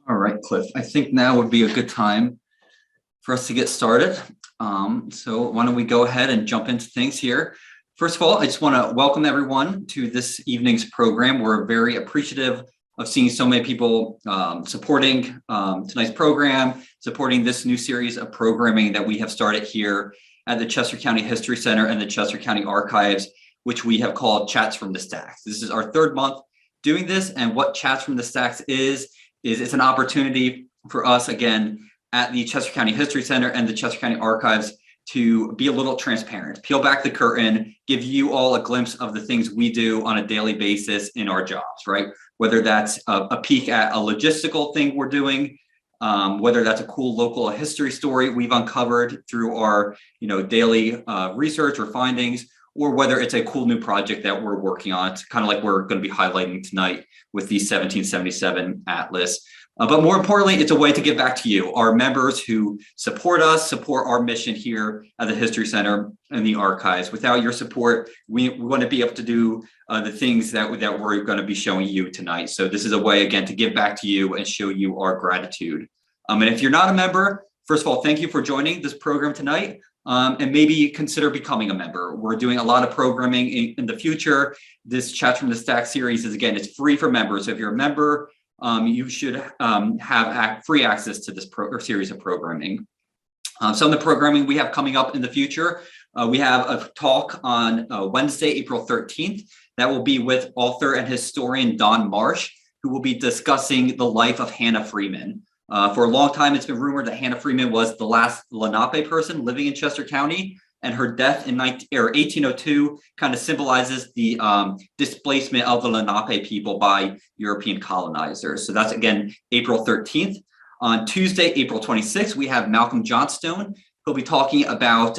All right, Cliff, I think now would be a good time for us to get started. So why don't we go ahead and jump into things here. First of all, I just want to welcome everyone to this evening's program. We're very appreciative of seeing so many people supporting tonight's program, supporting this new series of programming that we have started here at the Chester County History Center and the Chester County Archives, which we have called Chats from the Stacks. This is our third month doing this, and what Chats from the Stacks is it's an opportunity for us, again, at the Chester County History Center and the Chester County Archives to be a little transparent, peel back the curtain, give you all a glimpse of the things we do on a daily basis in our jobs, right? Whether that's a peek at a logistical thing we're doing, whether that's a cool local history story we've uncovered through our daily research or findings, or whether it's a cool new project that we're working on. It's kind of like we're going to be highlighting tonight with the 1777 Atlas. But more importantly, it's a way to give back to you, our members who support us, support our mission here at the History Center and the Archives. Without your support, we want to be able to do the things that we're going to be showing you tonight. So this is a way, again, to give back to you and show you our gratitude. And if you're not a member, first of all, thank you for joining this program tonight. And maybe consider becoming a member. We're doing a lot of programming in the future. This Chats from the Stack series is, again, it's free for members. So if you're a member, you should have free access to this series of programming. Some of the programming we have coming up in the future, we have a talk on Wednesday, April 13th. That will be with author and historian Don Marsh, who will be discussing the life of Hannah Freeman. For a long time, it's been rumored that Hannah Freeman was the last Lenape person living in Chester County, and her death in 1802 kind of symbolizes the displacement of the Lenape people by European colonizers. So that's, again, April 13th. On Tuesday, April 26th, we have Malcolm Johnstone. He'll be talking about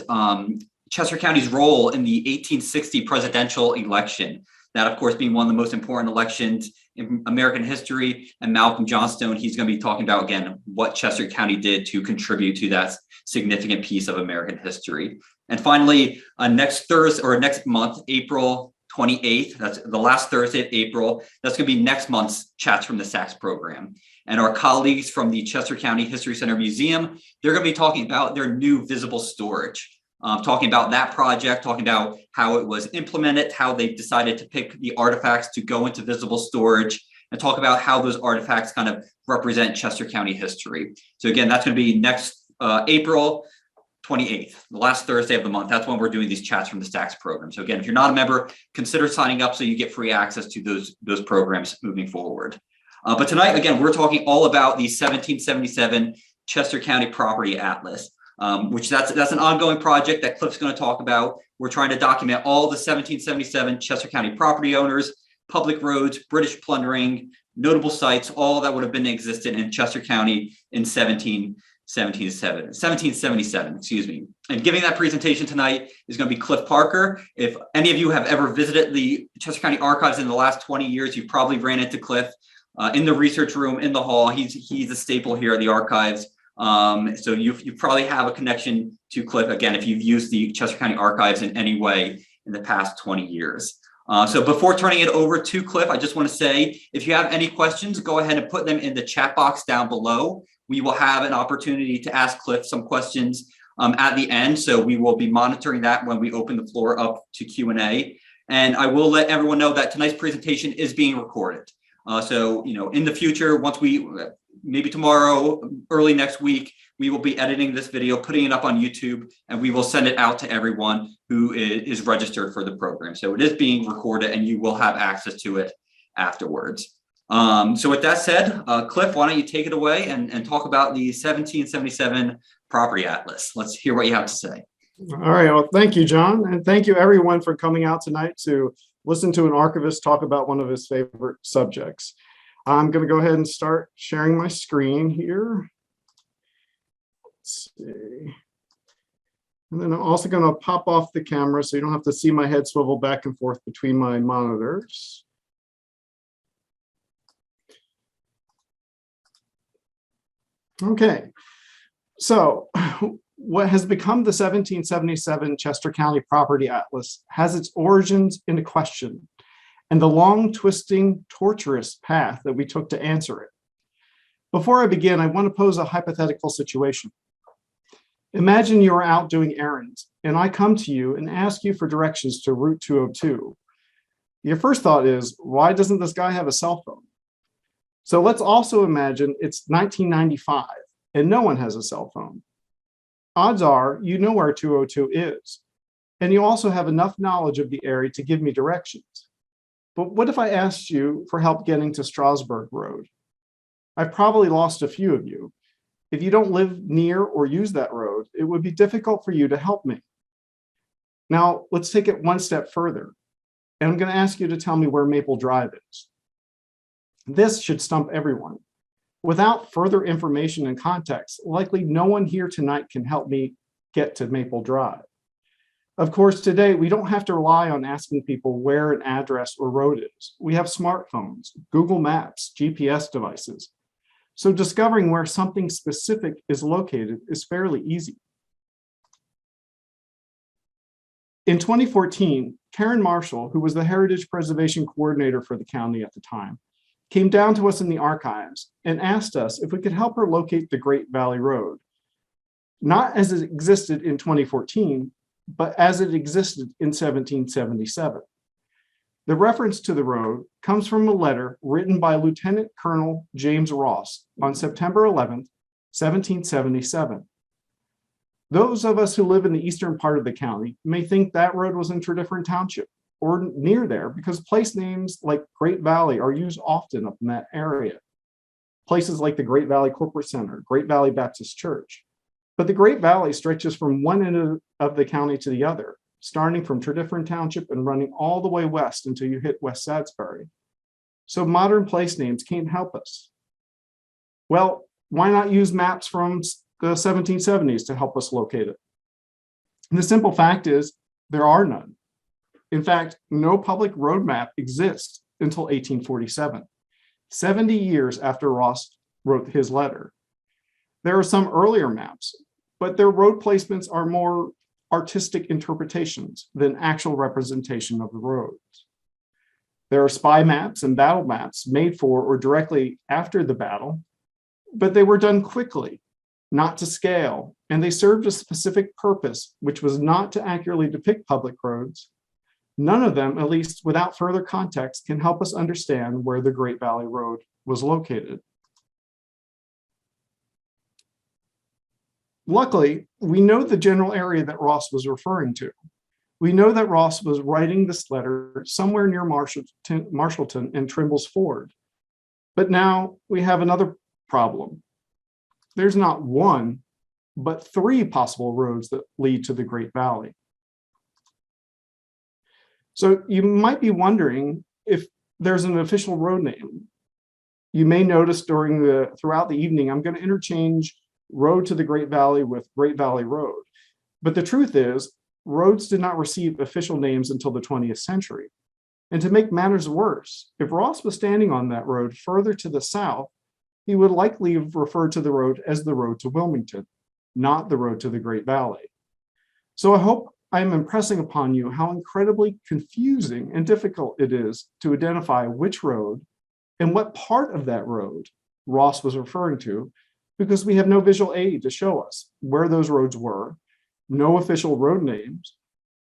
Chester County's role in the 1860 presidential election. That, of course, being one of the most important elections in American history. And Malcolm Johnstone, he's going to be talking about, again, what Chester County did to contribute to that significant piece of American history. And finally, next Thursday or next month, April 28th, that's the last Thursday of April, that's going to be next month's Chats from the Stacks program. And our colleagues from the Chester County History Center Museum, they're going to be talking about their new visible storage. Talking about that project, talking about how it was implemented, how they decided to pick the artifacts to go into visible storage, and talk about how those artifacts kind of represent Chester County history. So again, that's going to be next April 28th, the last Thursday of the month. That's when we're doing these Chats from the Stacks program. So again, if you're not a member, consider signing up so you get free access to those programs moving forward. But tonight, again, we're talking all about the 1777 Chester County Property Atlas. Which that's an ongoing project that Cliff's going to talk about. We're trying to document all the 1777 Chester County property owners, public roads, British plundering, notable sites, all that would have been existed in Chester County in 1777, excuse me. And giving that presentation tonight is going to be Cliff Parker. If any of you have ever visited the Chester County Archives in the last 20 years, you probably ran into Cliff in the research room, in the hall. He's a staple here at the Archives. So you probably have a connection to Cliff, again, if you've used the Chester County Archives in any way in the past 20 years. So before turning it over to Cliff, I just want to say, if you have any questions, go ahead and put them in the chat box down below. We will have an opportunity to ask Cliff some questions at the end. So we will be monitoring that when we open the floor up to Q&A. And I will let everyone know that tonight's presentation is being recorded. So, in the future, once maybe tomorrow, early next week, we will be editing this video, putting it up on YouTube, and we will send it out to everyone who is registered for the program. So it is being recorded, and you will have access to it afterwards. So with that said, Cliff, why don't you take it away and talk about the 1777 Property Atlas. Let's hear what you have to say. All right. Well, thank you, John. And thank you, everyone, for coming out tonight to listen to an archivist talk about one of his favorite subjects. I'm going to go ahead and start sharing my screen here. Let's see. And then I'm also going to pop off the camera so you don't have to see my head swivel back and forth between my monitors. Okay. So what has become the 1777 Chester County Property Atlas has its origins in a question and the long, twisting, torturous path that we took to answer it. Before I begin, I want to pose a hypothetical situation. Imagine you are out doing errands, and I come to you and ask you for directions to Route 202. Your first thought is, why doesn't this guy have a cell phone? So let's also imagine it's 1995 and no one has a cell phone. Odds are you know where 202 is, and you also have enough knowledge of the area to give me directions. But what if I asked you for help getting to Strasburg Road? I've probably lost a few of you. If you don't live near or use that road, it would be difficult for you to help me. Now, let's take it one step further, and I'm going to ask you to tell me where Maple Drive is. This should stump everyone. Without further information and context, likely no one here tonight can help me get to Maple Drive. Of course, today we don't have to rely on asking people where an address or road is. We have smartphones, Google Maps, GPS devices. So discovering where something specific is located is fairly easy. In 2014, Karen Marshall, who was the Heritage Preservation Coordinator for the county at the time, came down to us in the archives and asked us if we could help her locate the Great Valley Road, not as it existed in 2014, but as it existed in 1777. The reference to the road comes from a letter written by Lieutenant Colonel James Ross on September 11th, 1777. Those of us who live in the eastern part of the county may think that road was in Tredyffrin Township or near there because place names like Great Valley are used often up in that area. Places like the Great Valley Corporate Center, Great Valley Baptist Church. But the Great Valley stretches from one end of the county to the other, starting from Tredyffrin Township and running all the way west until you hit West Sadsbury. So modern place names can't help us. Well, why not use maps from the 1770s to help us locate it? And the simple fact is, there are none. In fact, no public road map exists until 1847, 70 years after Ross wrote his letter. There are some earlier maps, but their road placements are more artistic interpretations than actual representation of the roads. There are spy maps and battle maps made for or directly after the battle, but they were done quickly, not to scale, and they served a specific purpose, which was not to accurately depict public roads. None of them, at least without further context, can help us understand where the Great Valley Road was located. Luckily, we know the general area that Ross was referring to. We know that Ross was writing this letter somewhere near Marshallton and Trimble's Ford. But now we have another problem. There's not one, but three possible roads that lead to the Great Valley. So you might be wondering if there's an official road name. You may notice throughout the evening, I'm going to interchange road to the Great Valley with Great Valley Road. But the truth is, roads did not receive official names until the 20th century. And to make matters worse, if Ross was standing on that road further to the south, he would likely have referred to the road as the road to Wilmington, not the road to the Great Valley. So I hope I'm impressing upon you how incredibly confusing and difficult it is to identify which road and what part of that road Ross was referring to, because we have no visual aid to show us where those roads were, no official road names,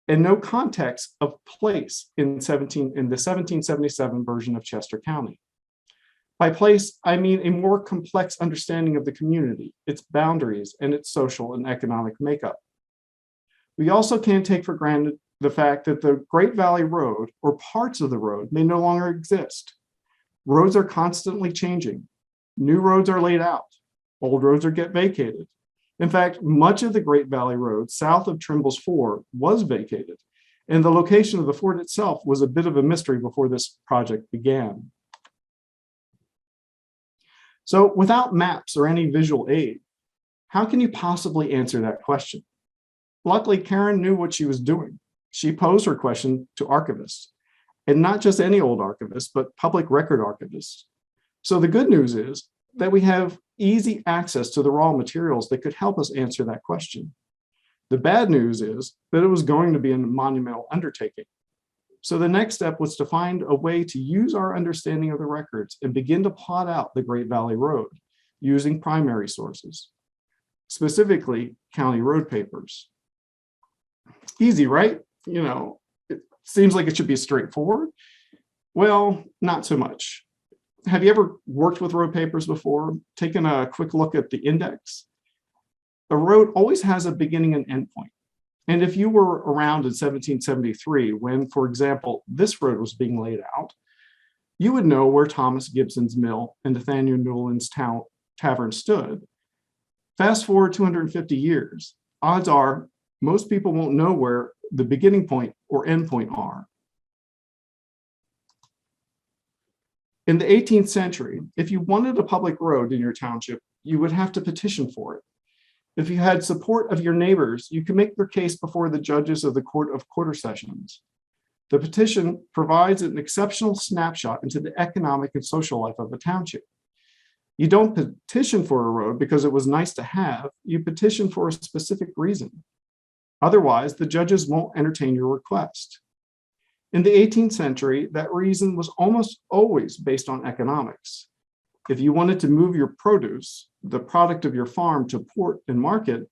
and no context of place in the 1777 version of Chester County. By place, I mean a more complex understanding of the community, its boundaries, and its social and economic makeup. We also can't take for granted the fact that the Great Valley Road, or parts of the road, may no longer exist. Roads are constantly changing. New roads are laid out. Old roads get vacated. In fact, much of the Great Valley Road south of Trimble's Ford was vacated, and the location of the fort itself was a bit of a mystery before this project began. So without maps or any visual aid, how can you possibly answer that question? Luckily, Karen knew what she was doing. She posed her question to archivists, and not just any old archivist, but public record archivists. So the good news is that we have easy access to the raw materials that could help us answer that question. The bad news is that it was going to be a monumental undertaking. So the next step was to find a way to use our understanding of the records and begin to plot out the Great Valley Road using primary sources, specifically county road papers. Easy, right? You know, it seems like it should be straightforward. Well, not so much. Have you ever worked with road papers before? Taken a quick look at the index? A road always has a beginning and end point. And if you were around in 1773, when, for example, this road was being laid out, you would know where Thomas Gibson's mill and Nathaniel Newland's tavern stood. Fast forward 250 years, odds are most people won't know where the beginning point or end point are. In the 18th century, if you wanted a public road in your township, you would have to petition for it. If you had support of your neighbors, you could make your case before the judges of the Court of Quarter Sessions. The petition provides an exceptional snapshot into the economic and social life of a township. You don't petition for a road because it was nice to have, you petition for a specific reason. Otherwise, the judges won't entertain your request. In the 18th century, that reason was almost always based on economics. If you wanted to move your produce, the product of your farm, to port and market,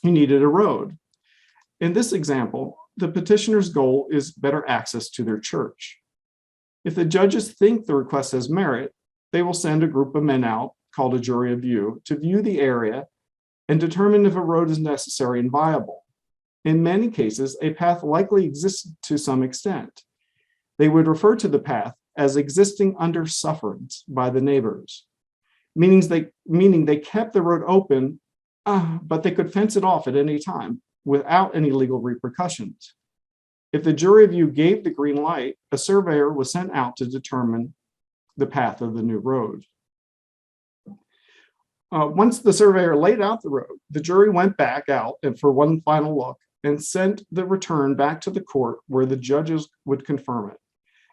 you needed a road. In this example, the petitioner's goal is better access to their church. If the judges think the request has merit, they will send a group of men out, called a jury of view, to view the area and determine if a road is necessary and viable. In many cases, a path likely exists to some extent. They would refer to the path as existing under sufferance by the neighbors, meaning they kept the road open, but they could fence it off at any time without any legal repercussions. If the jury of view gave the green light, a surveyor was sent out to determine the path of the new road. Once the surveyor laid out the road, the jury went back out and for one final look and sent the return back to the court where the judges would confirm it.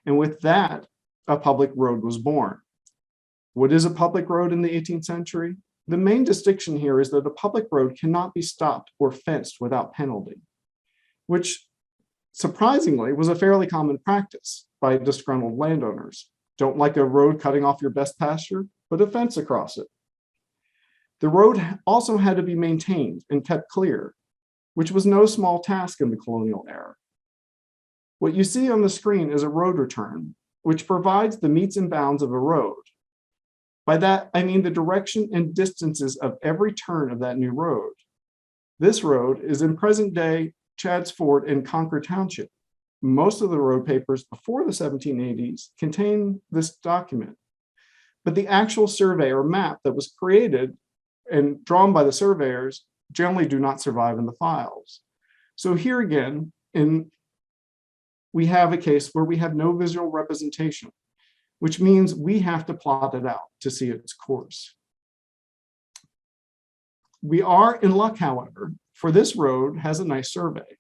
And with that, a public road was born. What is a public road in the 18th century? The main distinction here is that a public road cannot be stopped or fenced without penalty, which surprisingly was a fairly common practice by disgruntled landowners. Don't like a road cutting off your best pasture, put a fence across it. The road also had to be maintained and kept clear, which was no small task in the colonial era. What you see on the screen is a road return, which provides the metes and bounds of a road. By that, I mean the direction and distances of every turn of that new road. This road is in present day Chadds Ford and Concord Township. Most of the road papers before the 1780s contain this document, but the actual survey or map that was created and drawn by the surveyors generally do not survive in the files. So here again, we have a case where we have no visual representation, which means we have to plot it out to see its course. We are in luck, however, for this road has a nice survey.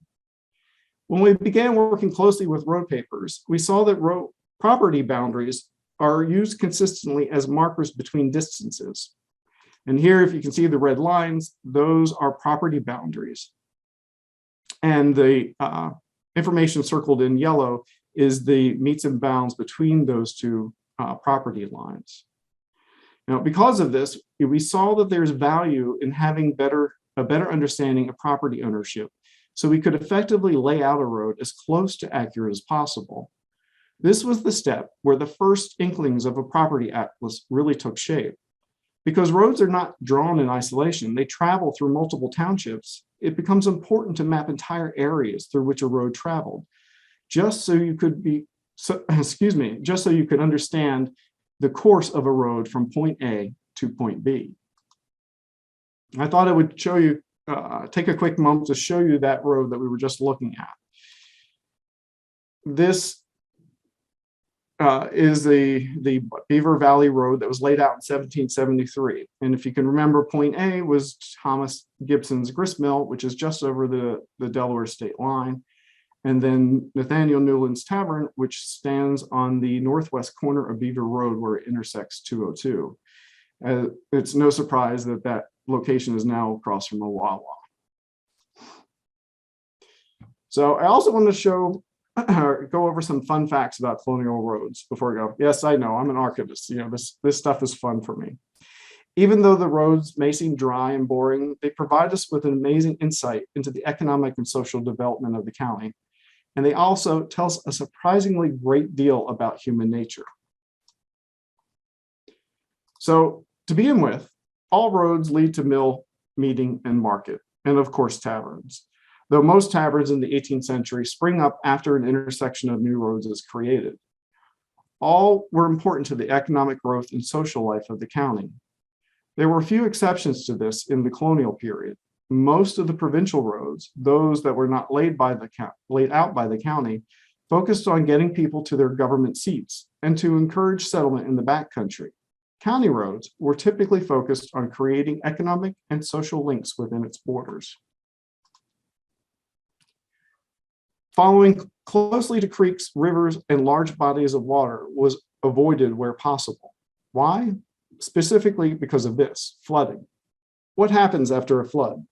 When we began working closely with road papers, we saw that road property boundaries are used consistently as markers between distances. And here, if you can see the red lines, those are property boundaries. And the information circled in yellow is the metes and bounds between those two property lines. Now, because of this, we saw that there's value in having a better understanding of property ownership, so we could effectively lay out a road as close to accurate as possible. This was the step where the first inklings of a property atlas really took shape. Because roads are not drawn in isolation, they travel through multiple townships, it becomes important to map entire areas through which a road traveled, just so you could understand the course of a road from point A to point B. I thought I would show you, take a quick moment to show you that road that we were just looking at. This is the Beaver Valley Road that was laid out in 1773. And if you can remember, point A was Thomas Gibson's grist mill, which is just over the Delaware state line. And then Nathaniel Newland's Tavern, which stands on the northwest corner of Beaver Road where it intersects 202. It's no surprise that that location is now across from a Wawa. So I also want to show go over some fun facts about colonial roads before we go. Yes, I know, I'm an archivist. You know, this stuff is fun for me. Even though the roads may seem dry and boring, they provide us with an amazing insight into the economic and social development of the county. And they also tell us a surprisingly great deal about human nature. So to begin with, all roads lead to mill, meeting, and market, and of course taverns. Though most taverns in the 18th century spring up after an intersection of new roads is created. All were important to the economic growth and social life of the county. There were a few exceptions to this in the colonial period. Most of the provincial roads, those that were not laid out by the county, focused on getting people to their government seats and to encourage settlement in the backcountry. County roads were typically focused on creating economic and social links within its borders. Following closely to creeks, rivers, and large bodies of water was avoided where possible. Why? Specifically because of this, flooding. What happens after a flood?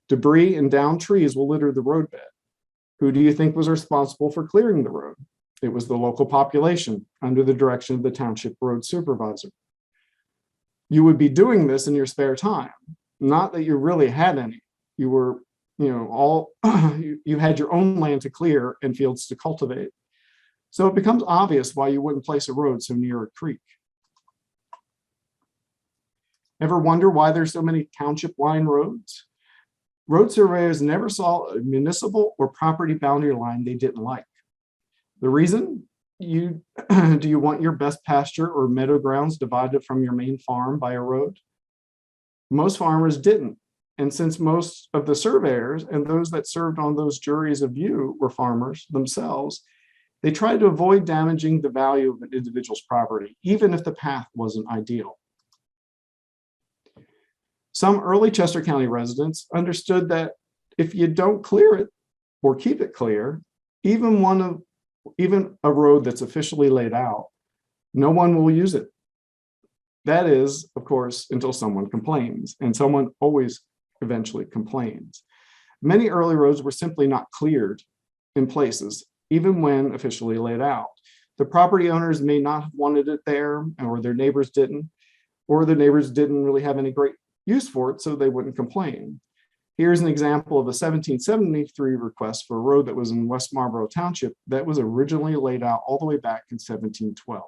Debris and downed trees will litter the roadbed. Who do you think was responsible for clearing the road? It was the local population under the direction of the township road supervisor. You would be doing this in your spare time, not that you really had any. You were, you had your own land to clear and fields to cultivate. So it becomes obvious why you wouldn't place a road so near a creek. Ever wonder why there's so many township line roads? Road surveyors never saw a municipal or property boundary line they didn't like. The reason? Do you want your best pasture or meadow grounds divided from your main farm by a road? Most farmers didn't. And since most of the surveyors and those that served on those juries of view were farmers themselves, they tried to avoid damaging the value of an individual's property, even if the path wasn't ideal. Some early Chester County residents understood that if you don't clear it or keep it clear, even a road that's officially laid out, no one will use it. That is, of course, until someone complains, and someone always eventually complains. Many early roads were simply not cleared in places, even when officially laid out. The property owners may not have wanted it there, or their neighbors didn't, or the neighbors didn't really have any great use for it, so they wouldn't complain. Here's an example of a 1773 request for a road that was in West Marlborough Township that was originally laid out all the way back in 1712.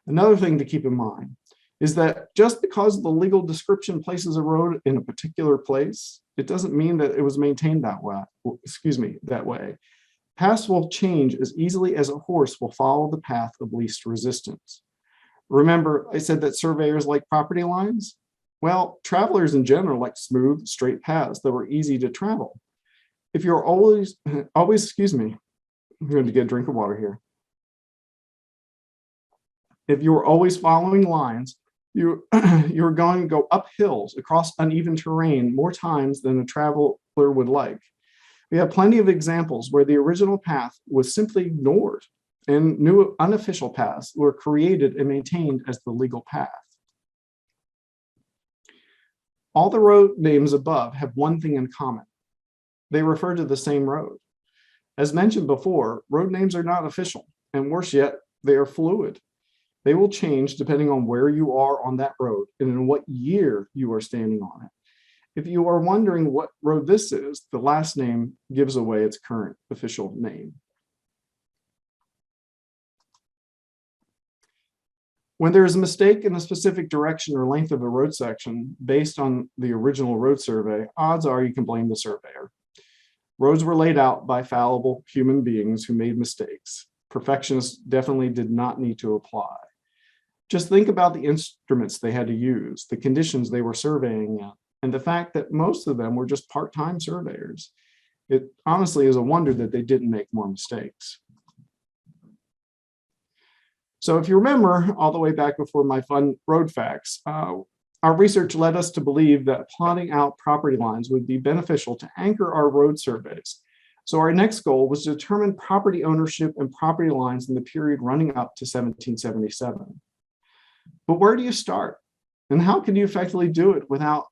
Another thing to keep in mind is that just because the legal description places a road in a particular place, it doesn't mean that it was maintained that way. Paths will change as easily as a horse will follow the path of least resistance. Remember, I said that surveyors like property lines? Well, travelers in general like smooth, straight paths that were easy to travel. If you're always, excuse me, I'm going to get a drink of water here. If you were always following lines, you're going to go up hills across uneven terrain more times than a traveler would like. We have plenty of examples where the original path was simply ignored and new unofficial paths were created and maintained as the legal path. All the road names above have one thing in common. They refer to the same road. As mentioned before, road names are not official, and worse yet, they are fluid. They will change depending on where you are on that road and in what year you are standing on it. If you are wondering what road this is, the last name gives away its current official name. When there is a mistake in a specific direction or length of a road section based on the original road survey, odds are you can blame the surveyor. Roads were laid out by fallible human beings who made mistakes. Perfectionists definitely did not need to apply. Just think about the instruments they had to use, the conditions they were surveying in, and the fact that most of them were just part-time surveyors. It honestly is a wonder that they didn't make more mistakes. So if you remember all the way back before my fun road facts, our research led us to believe that plotting out property lines would be beneficial to anchor our road surveys. So our next goal was to determine property ownership and property lines in the period running up to 1777. But where do you start? And how can you effectively do it without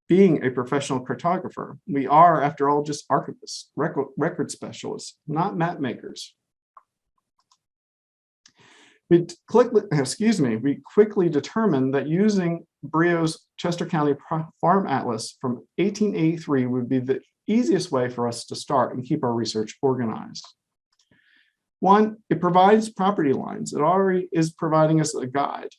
being a professional cartographer? We are, after all, just archivists, record specialists, not map makers. We quickly determined that using Brio's Chester County Farm Atlas from 1883 would be the easiest way for us to start and keep our research organized. One, it provides property lines. It already is providing us a guide.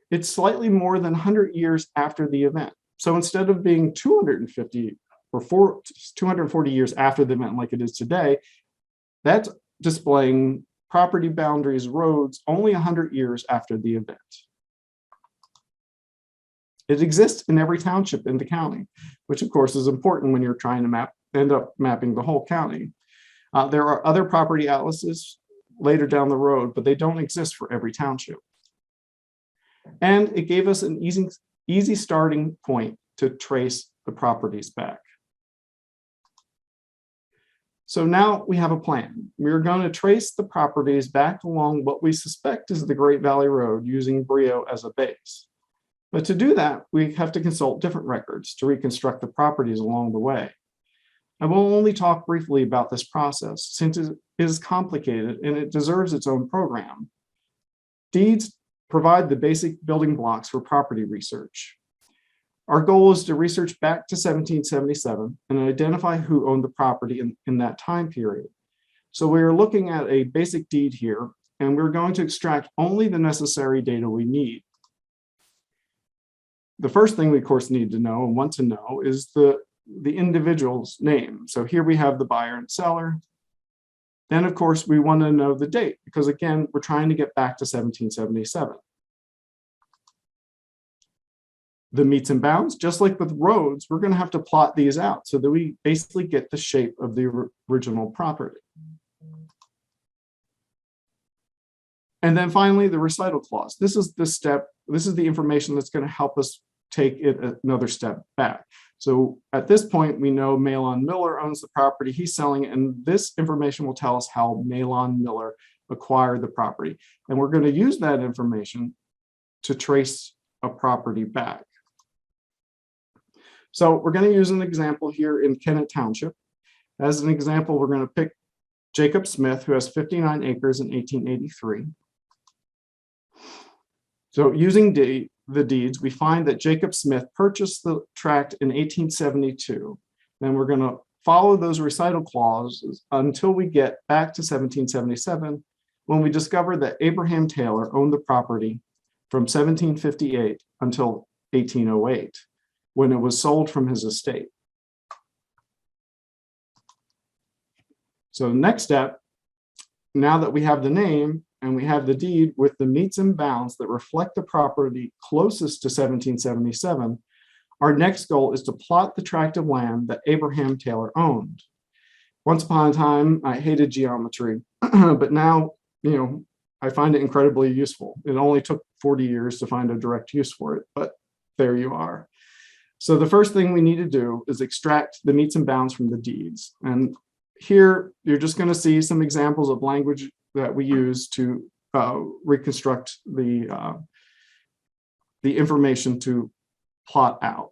It's slightly more than 100 years after the event. So instead of being 250 or 240 years after the event like it is today, that's displaying property boundaries, roads, only 100 years after the event. It exists in every township in the county, which of course is important when you're trying to end up mapping the whole county. There are other property atlases later down the road, but they don't exist for every township. And it gave us an easy starting point to trace the properties back. So now we have a plan. We're going to trace the properties back along what we suspect is the Great Valley Road using Brio as a base. But to do that, we have to consult different records to reconstruct the properties along the way. I will only talk briefly about this process since it is complicated and it deserves its own program. Deeds provide the basic building blocks for property research. Our goal is to research back to 1777 and identify who owned the property in that time period. So we are looking at a basic deed here, and we're going to extract only the necessary data we need. The first thing we, of course, need to know and want to know is the individual's name. So here we have the buyer and seller. Then, of course, we want to know the date because, again, we're trying to get back to 1777. The meets and bounds, just like with roads, we're going to have to plot these out so that we basically get the shape of the original property. And then finally, the recital clause. This is the information that's going to help us take it another step back. So at this point, we know Malon Miller owns the property, he's selling it, and this information will tell us how Malon Miller acquired the property. And we're going to use that information to trace a property back. So we're going to use an example here in Kennett Township. As an example, we're going to pick Jacob Smith, who has 59 acres in 1883. So using the deeds, we find that Jacob Smith purchased the tract in 1872. Then we're going to follow those recital clauses until we get back to 1777, when we discover that Abraham Taylor owned the property from 1758 until 1808, when it was sold from his estate. So the next step, now that we have the name and we have the deed with the meets and bounds that reflect the property closest to 1777, our next goal is to plot the tract of land that Abraham Taylor owned. Once upon a time, I hated geometry, but now, I find it incredibly useful. It only took 40 years to find a direct use for it, but there you are. So the first thing we need to do is extract the meets and bounds from the deeds. And here, you're just going to see some examples of language that we use to reconstruct the information to plot out.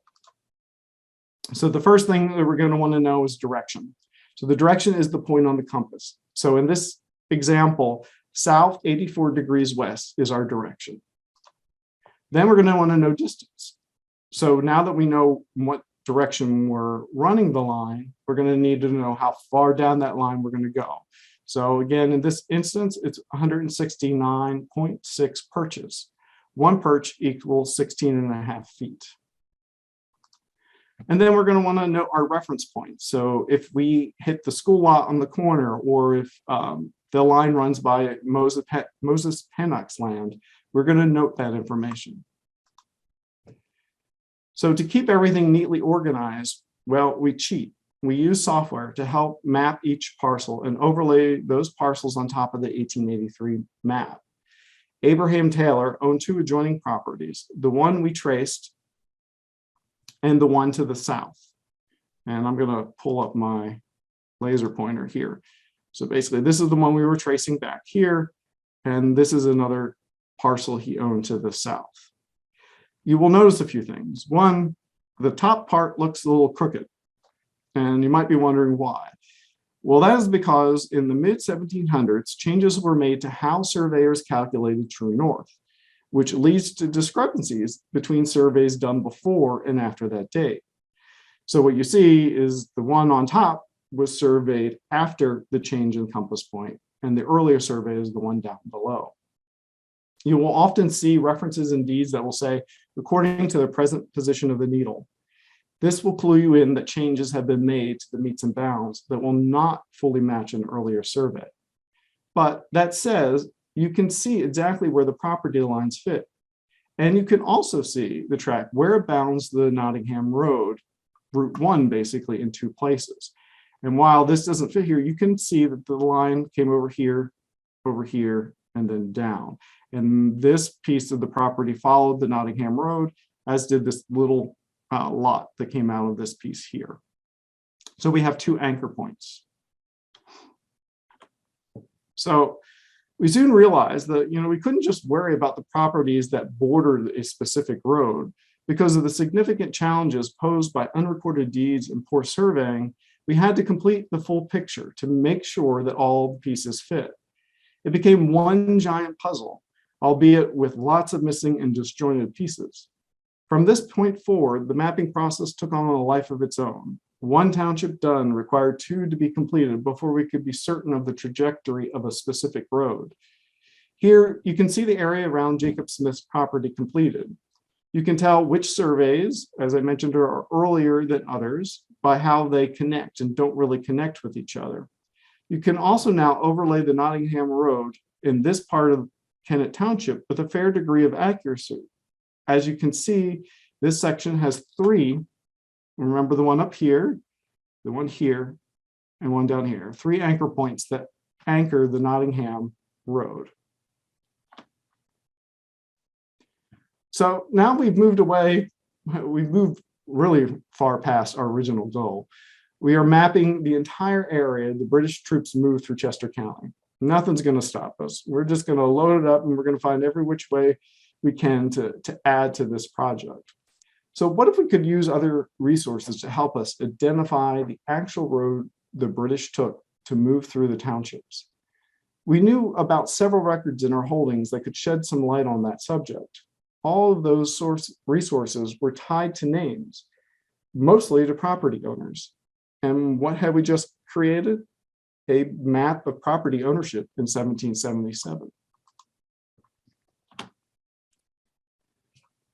So the first thing that we're going to want to know is direction. So the direction is the point on the compass. So in this example, south 84 degrees west is our direction. Then we're going to want to know distance. So now that we know what direction we're running the line, we're going to need to know how far down that line we're going to go. So again, in this instance, it's 169.6 perches. One perch equals 16.5 feet. And then we're going to want to know our reference point. So if we hit the school lot on the corner, or if the line runs by Moses Pennock's land, we're going to note that information. So to keep everything neatly organized, well, we cheat. We use software to help map each parcel and overlay those parcels on top of the 1883 map. Abraham Taylor owned two adjoining properties, the one we traced and the one to the south. And I'm going to pull up my laser pointer here. So basically, this is the one we were tracing back here, and this is another parcel he owned to the south. You will notice a few things. One, the top part looks a little crooked, and you might be wondering why. Well, that is because in the mid-1700s, changes were made to how surveyors calculated true north, which leads to discrepancies between surveys done before and after that date. So what you see is the one on top was surveyed after the change in compass point, and the earlier survey is the one down below. You will often see references in deeds that will say, according to the present position of the needle. This will clue you in that changes have been made to the meets and bounds that will not fully match an earlier survey. But that says, you can see exactly where the property lines fit. And you can also see the track where it bounds the Nottingham Road, Route 1 basically, in two places. And while this doesn't fit here, you can see that the line came over here, and then down. And this piece of the property followed the Nottingham Road, as did this little lot that came out of this piece here. So we have two anchor points. So we soon realized that we couldn't just worry about the properties that bordered a specific road. Because of the significant challenges posed by unrecorded deeds and poor surveying, we had to complete the full picture to make sure that all the pieces fit. It became one giant puzzle, albeit with lots of missing and disjointed pieces. From this point forward, the mapping process took on a life of its own. One township done required two to be completed before we could be certain of the trajectory of a specific road. Here, you can see the area around Jacob Smith's property completed. You can tell which surveys, as I mentioned, are earlier than others by how they connect and don't really connect with each other. You can also now overlay the Nottingham Road in this part of Kennet Township with a fair degree of accuracy. As you can see, this section has three, remember the one up here, the one here, and one down here, three anchor points that anchor the Nottingham Road. So now we've moved really far past our original goal. We are mapping the entire area the British troops moved through Chester County. Nothing's going to stop us. We're just going to load it up and we're going to find every which way we can to add to this project. So what if we could use other resources to help us identify the actual road the British took to move through the townships? We knew about several records in our holdings that could shed some light on that subject. All of those resources were tied to names, mostly to property owners. And what had we just created? A map of property ownership in 1777.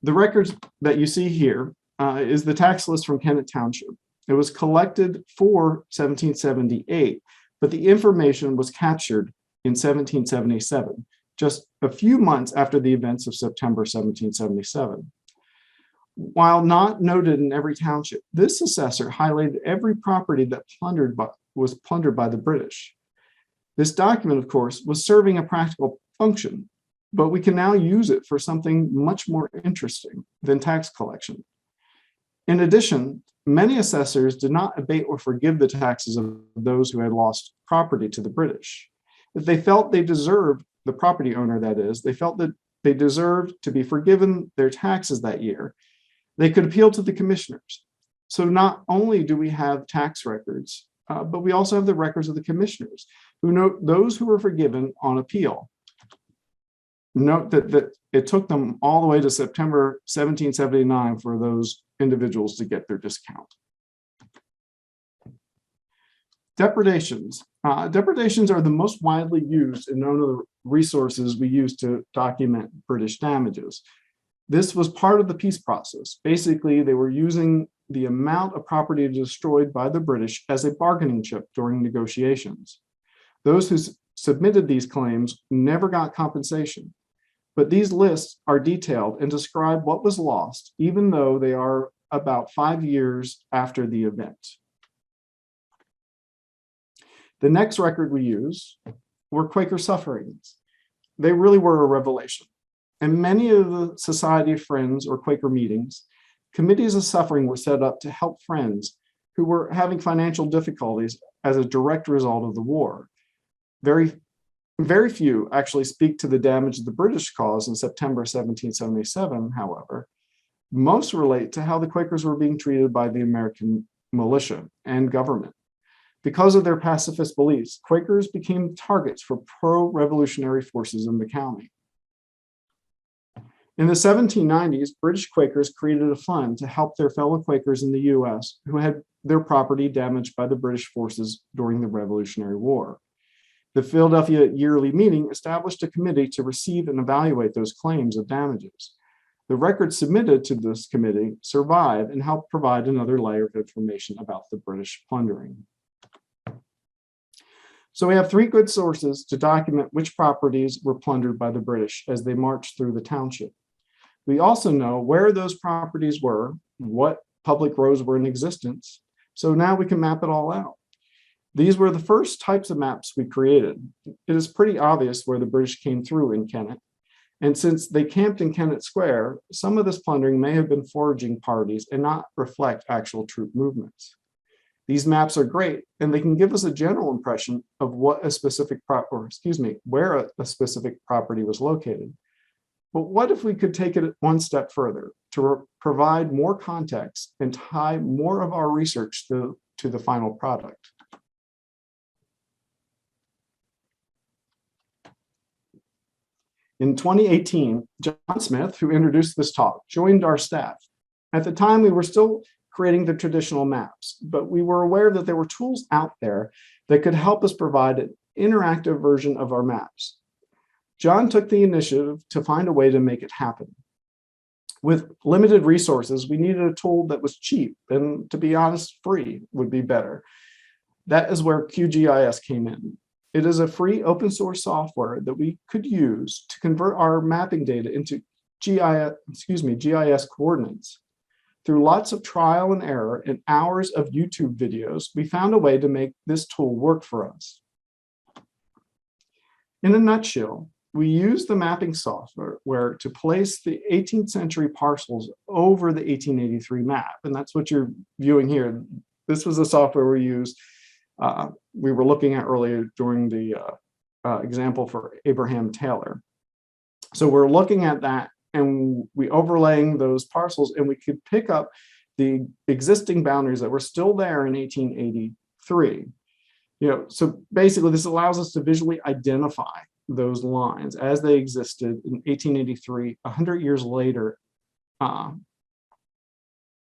The records that you see here is the tax list from Kennet Township. It was collected for 1778, but the information was captured in 1777, just a few months after the events of September 1777. While not noted in every township, this assessor highlighted every property that was plundered by the British. This document, of course, was serving a practical function, but we can now use it for something much more interesting than tax collection. In addition, many assessors did not abate or forgive the taxes of those who had lost property to the British. If they felt they deserved, the property owner that is, they felt that they deserved to be forgiven their taxes that year, they could appeal to the commissioners. So not only do we have tax records, but we also have the records of the commissioners who note those who were forgiven on appeal. Note that it took them all the way to September 1779 for those individuals to get their discount. Depredations. Depredations are the most widely used and known of the resources we use to document British damages. This was part of the peace process. Basically, they were using the amount of property destroyed by the British as a bargaining chip during negotiations. Those who submitted these claims never got compensation, but these lists are detailed and describe what was lost, even though they are about 5 years after the event. The next record we use were Quaker Sufferings. They really were a revelation. In many of the Society of Friends or Quaker meetings, committees of suffering were set up to help friends who were having financial difficulties as a direct result of the war. Very few actually speak to the damage the British caused in September 1777, however. Most relate to how the Quakers were being treated by the American militia and government. Because of their pacifist beliefs, Quakers became targets for pro-revolutionary forces in the county. In the 1790s, British Quakers created a fund to help their fellow Quakers in the US who had their property damaged by the British forces during the Revolutionary War. The Philadelphia Yearly Meeting established a committee to receive and evaluate those claims of damages. The records submitted to this committee survive and help provide another layer of information about the British plundering. So we have three good sources to document which properties were plundered by the British as they marched through the township. We also know where those properties were, what public roads were in existence, so now we can map it all out. These were the first types of maps we created. It is pretty obvious where the British came through in Kennet, and since they camped in Kennet Square, some of this plundering may have been foraging parties and not reflect actual troop movements. These maps are great, and they can give us a general impression of what a specific where a specific property was located. But what if we could take it one step further to provide more context and tie more of our research to the final product? In 2018, John Smith, who introduced this talk, joined our staff. At the time, we were still creating the traditional maps, but we were aware that there were tools out there that could help us provide an interactive version of our maps. John took the initiative to find a way to make it happen. With limited resources, we needed a tool that was cheap and, to be honest, free would be better. That is where QGIS came in. It is a free open source software that we could use to convert our mapping data into GIS coordinates. Through lots of trial and error and hours of YouTube videos, we found a way to make this tool work for us. In a nutshell, we used the mapping software to place the 18th century parcels over the 1883 map, and that's what you're viewing here. This was the software we used. We were looking at earlier during the example for Abraham Taylor. So we're looking at that and we overlaying those parcels, and we could pick up the existing boundaries that were still there in 1883. So basically this allows us to visually identify those lines as they existed in 1883, 100 years later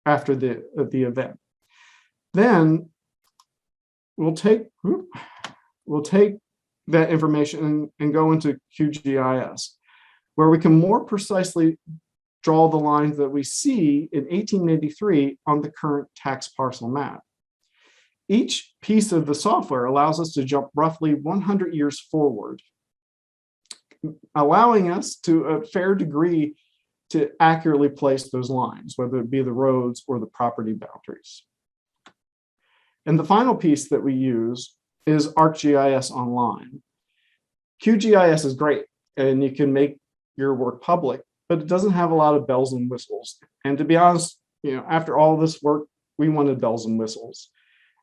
after the event. Then we'll take that information and go into QGIS, where we can more precisely draw the lines that we see in 1883 on the current tax parcel map. Each piece of the software allows us to jump roughly 100 years forward, allowing us to a fair degree to accurately place those lines, whether it be the roads or the property boundaries. And the final piece that we use is Arcgis Online. QGIS is great, and you can make your work public, but it doesn't have a lot of bells and whistles. And to be honest, after all this work, we wanted bells and whistles.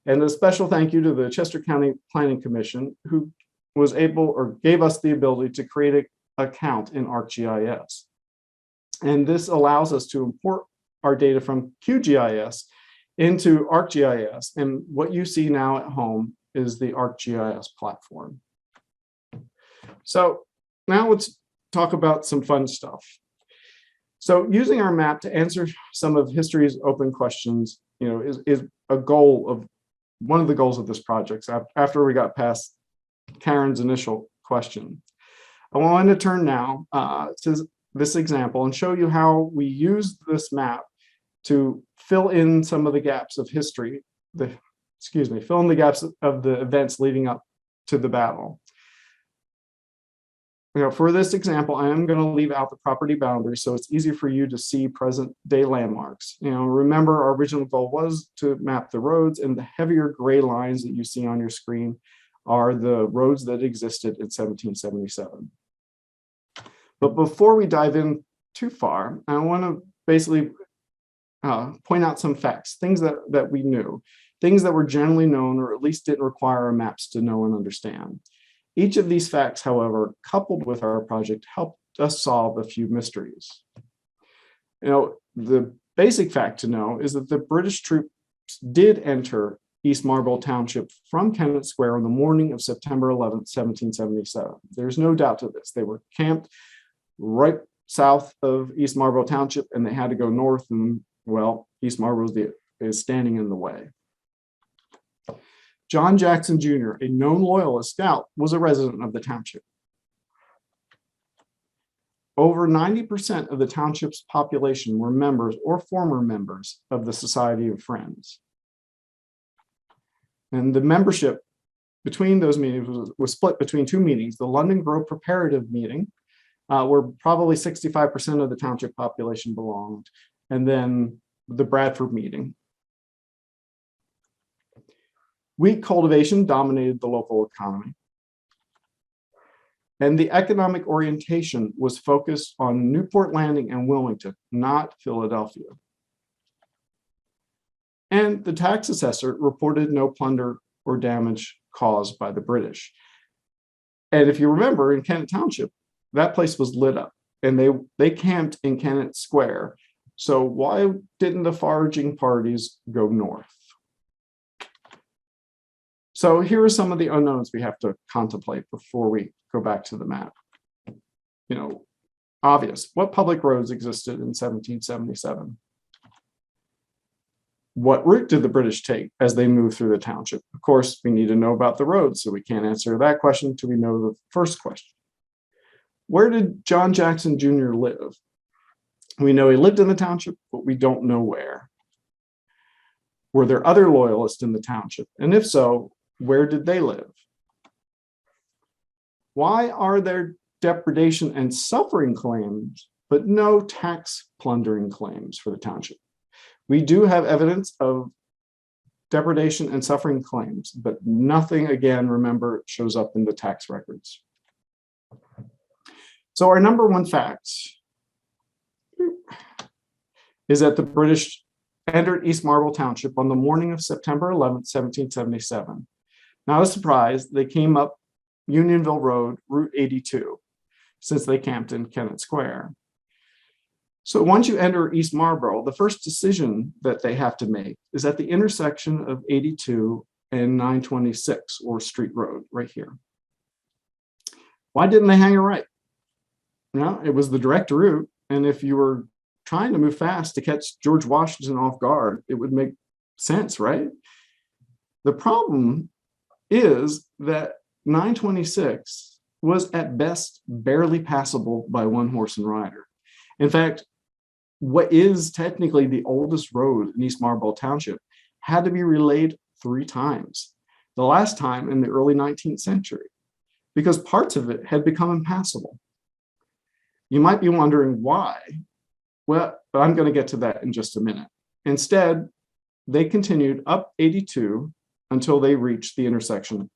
And a special thank you to the Chester County Planning Commission, who was able or gave us the ability to create an account in Arcgis. And this allows us to import our data from QGIS into Arcgis. And what you see now at home is the Arcgis platform. So now let's talk about some fun stuff. So using our map to answer some of history's open questions, is a goal of one of the goals of this project. So after we got past Karen's initial question, I want to turn now to this example and show you how we use this map to fill in some of the gaps of history, fill in the gaps of the events leading up to the battle. For this example, I am going to leave out the property boundaries so it's easy for you to see present day landmarks. Remember, our original goal was to map the roads, and the heavier gray lines that you see on your screen are the roads that existed in 1777. But before we dive in too far, I want to basically point out some facts, things that we knew, things that were generally known or at least didn't require our maps to know and understand. Each of these facts, however, coupled with our project, helped us solve a few mysteries. The basic fact to know is that the British troops did enter East Marlborough Township from Kennett Square on the morning of September 11th, 1777. There's no doubt to this. They were camped right south of East Marlborough Township, and they had to go north, and well, East Marlborough is standing in the way. John Jackson Jr., a known loyalist scout, was a resident of the township. Over 90% of the township's population were members or former members of the Society of Friends. And the membership between those meetings was split between two meetings. The London Grove Preparative meeting, where probably 65% of the township population belonged, and then the Bradford meeting. Wheat cultivation dominated the local economy. And the economic orientation was focused on Newport Landing and Wilmington, not Philadelphia. And the tax assessor reported no plunder or damage caused by the British. And if you remember, in Kennett Township, that place was lit up, and they camped in Kennett Square. So why didn't the foraging parties go north? So here are some of the unknowns we have to contemplate before we go back to the map. You know, obvious. What public roads existed in 1777? What route did the British take as they moved through the township? Of course, we need to know about the roads, so we can't answer that question until we know the first question. Where did John Jackson Jr. live? We know he lived in the township, but we don't know where. Were there other loyalists in the township? And if so, where did they live? Why are there depredation and suffering claims, but no tax plundering claims for the township? We do have evidence of depredation and suffering claims, but nothing, again, remember, shows up in the tax records. So our number one fact is that the British entered East Marlborough Township on the morning of September 11th, 1777. Not a surprise, they came up Unionville Road, Route 82, since they camped in Kennett Square. So once you enter East Marlborough, the first decision that they have to make is at the intersection of 82 and 926, or Street Road, right here. Why didn't they hang a right? Well, it was the direct route, and if you were trying to move fast to catch George Washington off guard, it would make sense, right? The problem is that 926 was at best barely passable by one horse and rider. In fact, what is technically the oldest road in East Marlborough Township had to be relayed 3 times, the last time in the early 19th century, because parts of it had become impassable. You might be wondering why. Well, but I'm going to get to that in just a minute. Instead, they continued up 82 until they reached the intersection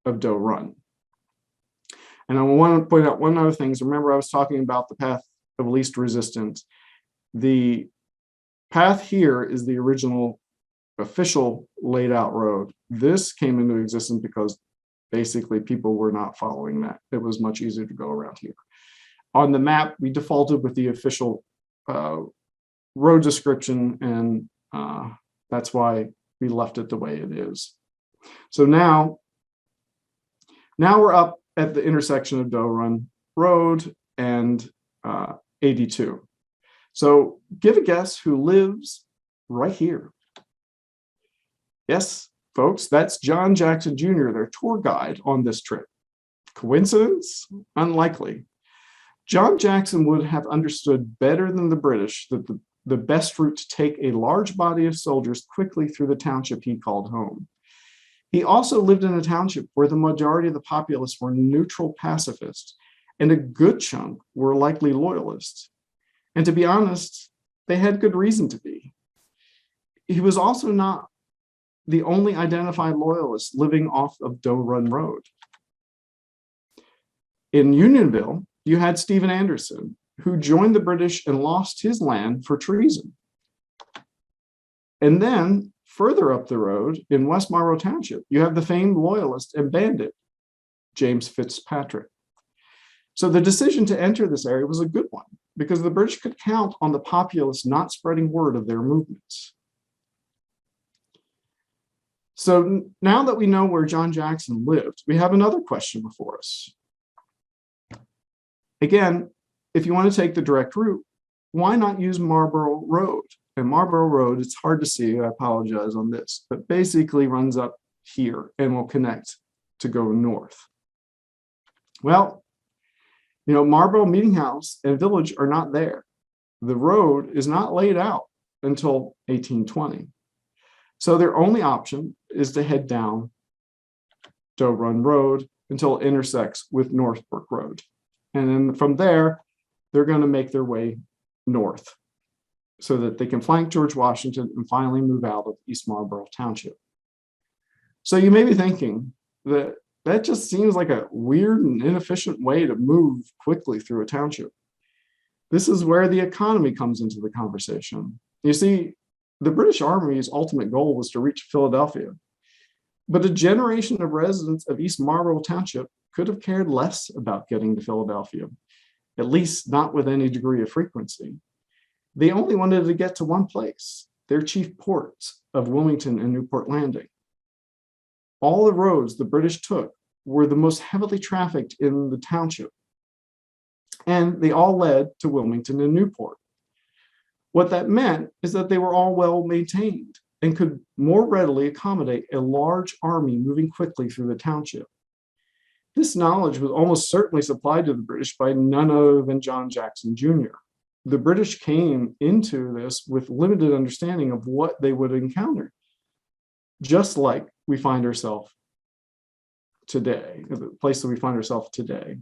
of Doe Run. And I want to point out one other thing. Remember, I was talking about the path of least resistance. The path here is the original official laid out road. This came into existence because basically people were not following that. It was much easier to go around here. On the map, we defaulted with the official road description, and that's why we left it the way it is. So now we're up at the intersection of Doe Run Road and 82. So give a guess who lives right here. Yes, folks, that's John Jackson Jr., their tour guide on this trip. Coincidence? Unlikely. John Jackson would have understood better than the British that the best route to take a large body of soldiers quickly through the township he called home. He also lived in a township where the majority of the populace were neutral pacifists, and a good chunk were likely loyalists. And to be honest, they had good reason to be. He was also not the only identified loyalist living off of Doe Run Road. In Unionville, you had Stephen Anderson, who joined the British and lost his land for treason. And then further up the road in West Marlborough Township, you have the famed loyalist and bandit, James Fitzpatrick. So the decision to enter this area was a good one because the British could count on the populace not spreading word of their movements. So now that we know where John Jackson lived, we have another question before us. Again, if you want to take the direct route, why not use Marlborough Road? And Marlborough Road, it's hard to see, I apologize on this, but basically runs up here and will connect to go north. Well, Marlborough Meeting House and Village are not there. The road is not laid out until 1820. So their only option is to head down Doe Run Road until it intersects with Northbrook Road. And then from there, they're going to make their way north so that they can flank George Washington and finally move out of East Marlborough Township. So you may be thinking that that just seems like a weird and inefficient way to move quickly through a township. This is where the economy comes into the conversation. You see, the British Army's ultimate goal was to reach Philadelphia, but a generation of residents of East Marlborough Township could have cared less about getting to Philadelphia, at least not with any degree of frequency. They only wanted to get to one place, their chief ports of Wilmington and Newport Landing. All the roads the British took were the most heavily trafficked in the township, and they all led to Wilmington and Newport. What that meant is that they were all well maintained and could more readily accommodate a large army moving quickly through the township. This knowledge was almost certainly supplied to the British by none other than John Jackson Jr. The British came into this with limited understanding of what they would encounter, just like we find ourselves today, the place that we find ourselves today.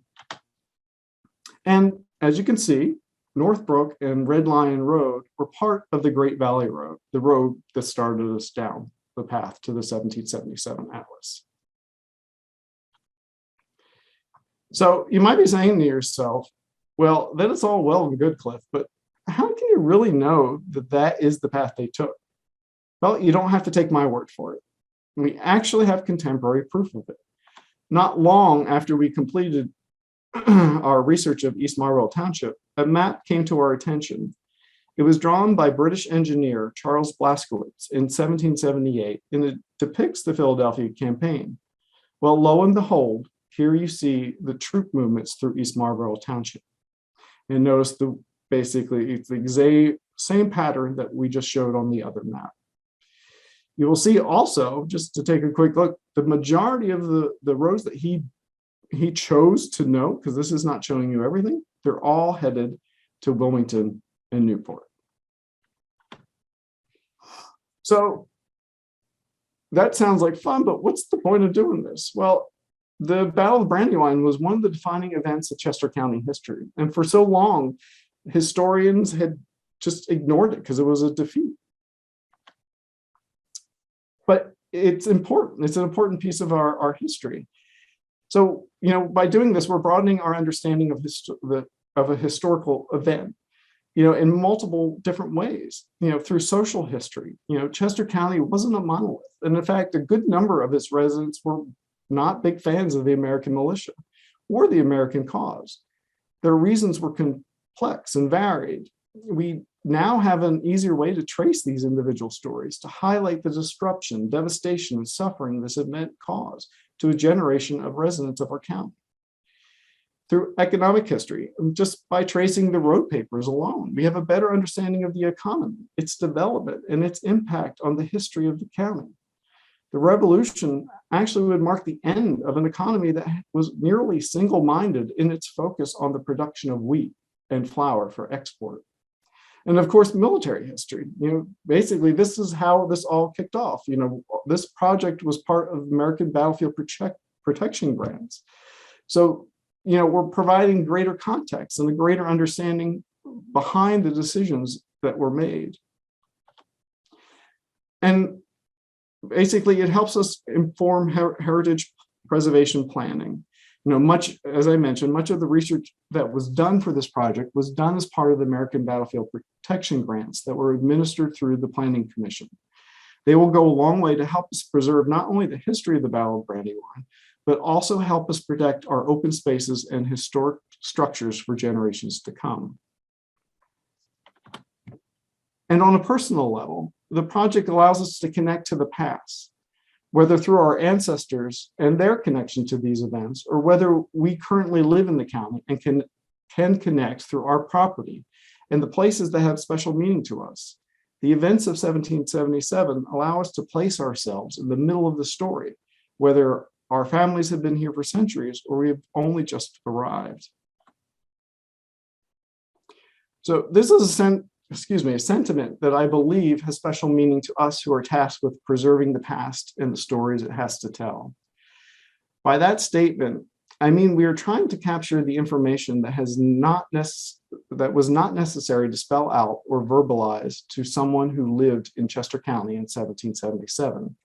And as you can see, Northbrook and Red Lion Road were part of the Great Valley Road, the road that started us down the path to the 1777 Atlas. So you might be saying to yourself, well, that is all well and good, Cliff, but how can you really know that that is the path they took? Well, you don't have to take my word for it. We actually have contemporary proof of it. Not long after we completed our research of East Marlborough Township, a map came to our attention. It was drawn by British engineer Charles Blaskowitz in 1778, and it depicts the Philadelphia campaign. Well, lo and behold, here you see the troop movements through East Marlborough Township. And notice basically it's the same pattern that we just showed on the other map. You will see also, just to take a quick look, the majority of the roads that he chose to note, because this is not showing you everything, they're all headed to Wilmington and Newport. So that sounds like fun, but what's the point of doing this? Well, the Battle of Brandywine was one of the defining events of Chester County history. And for so long, historians had just ignored it because it was a defeat. But it's important. It's an important piece of our history. So, by doing this, we're broadening our understanding of a historical event, in multiple different ways, through social history. Chester County wasn't a monolith. And in fact, a good number of its residents were not big fans of the American militia or the American cause. Their reasons were complex and varied. We now have an easier way to trace these individual stories, to highlight the disruption, devastation, and suffering this event caused to a generation of residents of our county. Through economic history, just by tracing the road papers alone, we have a better understanding of the economy, its development, and its impact on the history of the county. The revolution actually would mark the end of an economy that was nearly single-minded in its focus on the production of wheat and flour for export. And of course, military history. Basically, this is how this all kicked off. This project was part of American battlefield protection grants. So, we're providing greater context and a greater understanding behind the decisions that were made. And basically, it helps us inform heritage preservation planning. As I mentioned, much of the research that was done for this project was done as part of the American Battlefield Protection Grants that were administered through the Planning Commission. They will go a long way to help us preserve not only the history of the Battle of Brandywine, but also help us protect our open spaces and historic structures for generations to come. And on a personal level, the project allows us to connect to the past. whether through our ancestors and their connection to these events, or whether we currently live in the county and can connect through our property and the places that have special meaning to us. The events of 1777 allow us to place ourselves in the middle of the story, whether our families have been here for centuries or we have only just arrived. So this is a sentiment that I believe has special meaning to us who are tasked with preserving the past and the stories it has to tell. By that statement, I mean we are trying to capture the information that was not necessary to spell out or verbalize to someone who lived in Chester County in 1777.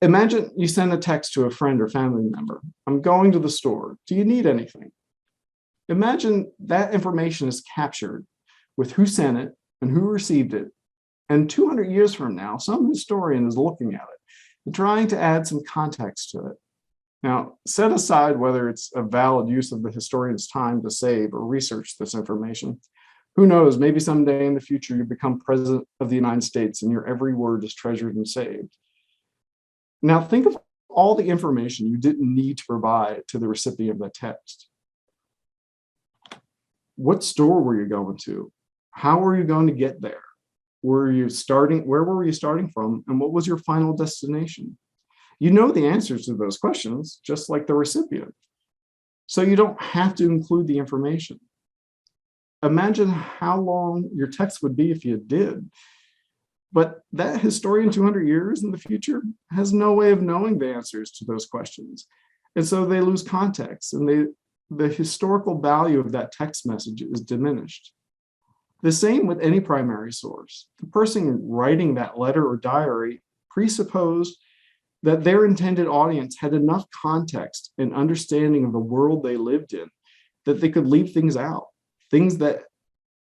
Imagine you send a text to a friend or family member. I'm going to the store. Do you need anything? Imagine that information is captured with who sent it and who received it. And 200 years from now, some historian is looking at it and trying to add some context to it. Now, set aside whether it's a valid use of the historian's time to save or research this information. Who knows, maybe someday in the future you become president of the United States and your every word is treasured and saved. Now think of all the information you didn't need to provide to the recipient of that text. What store were you going to? How were you going to get there? Where were you starting from? And what was your final destination? You know the answers to those questions, just like the recipient. So you don't have to include the information. Imagine how long your text would be if you did. But that historian 200 years in the future has no way of knowing the answers to those questions. And so they lose context, and the historical value of that text message is diminished. The same with any primary source. The person writing that letter or diary presupposed that their intended audience had enough context and understanding of the world they lived in that they could leave things out, things that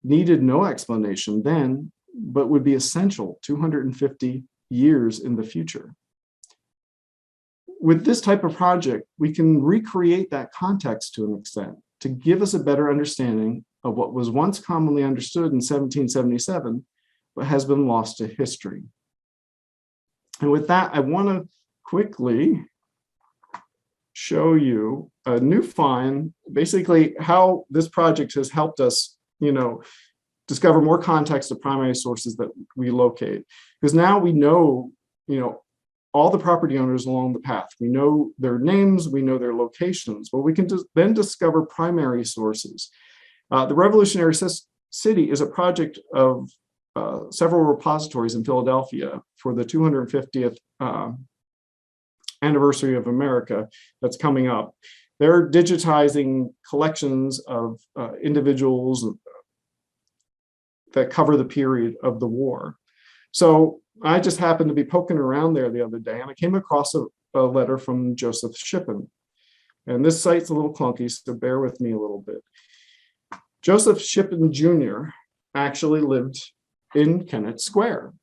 needed no explanation then, but would be essential 250 years in the future. With this type of project, we can recreate that context to an extent to give us a better understanding of what was once commonly understood in 1777, but has been lost to history. And with that, I want to quickly show you a new find, basically how this project has helped us, discover more context of primary sources that we locate. Because now we know, all the property owners along the path. We know their names, we know their locations, but we can then discover primary sources. The Revolutionary City is a project of several repositories in Philadelphia for the 250th anniversary of America that's coming up. They're digitizing collections of individuals that cover the period of the war. So I just happened to be poking around there the other day, and I came across a letter from Joseph Shippen. And this site's a little clunky, so bear with me a little bit. Joseph Shippen Jr. actually lived in Kennett Square.